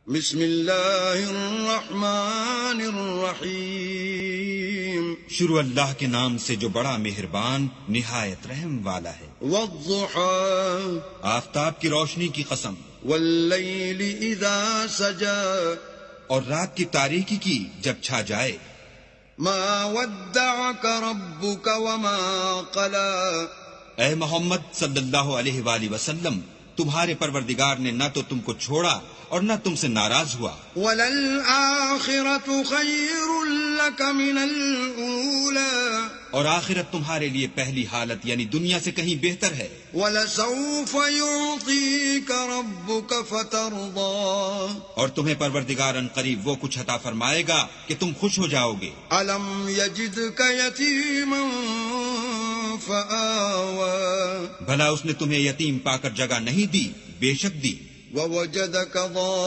بسم اللہ الرحمن الرحیم شروع اللہ کے نام سے جو بڑا مہربان نہایت رحم والا ہے۔ والضحى آفتاب کی روشنی کی قسم، واللیل اذا سجا اور رات کی تاریکی کی جب چھا جائے۔ ما ودعك ربك وما قلى اے محمد صلی اللہ علیہ وآلہ وسلم، تمہارے پروردگار نے نہ تو تم کو چھوڑا اور نہ تم سے ناراض ہوا۔ وللآخرة خیر لك من الأولى اور آخرت تمہارے لیے پہلی حالت یعنی دنیا سے کہیں بہتر ہے۔ ولسوف يعطيك ربك فترضى اور تمہیں پروردگار ان قریب وہ کچھ عطا فرمائے گا کہ تم خوش ہو جاؤ گے۔ ألم يجدك يتيما فآوى بھلا اس نے تمہیں یتیم پا کر جگہ نہیں دی؟ بے شک دی۔ ووجدك ضالا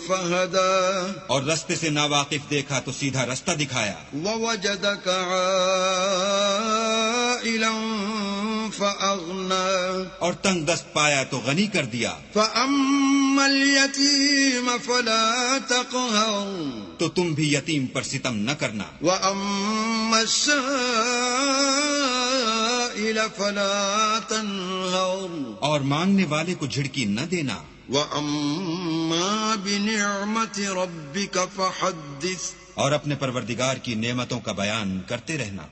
فهدى اور رستے سے ناواقف دیکھا تو سیدھا رستہ دکھایا۔ ووجدك عائلا فأغنى اور تنگ دست پایا تو غنی کر دیا۔ فأما اليتيم فلا تقهر تو تم بھی یتیم پر ستم نہ کرنا۔ وأما السائل فلا تنهر اور مانگنے والے کو جھڑکی نہ دینا۔ وأما بنعمة ربك فحدث اور اپنے پروردگار کی نعمتوں کا بیان کرتے رہنا۔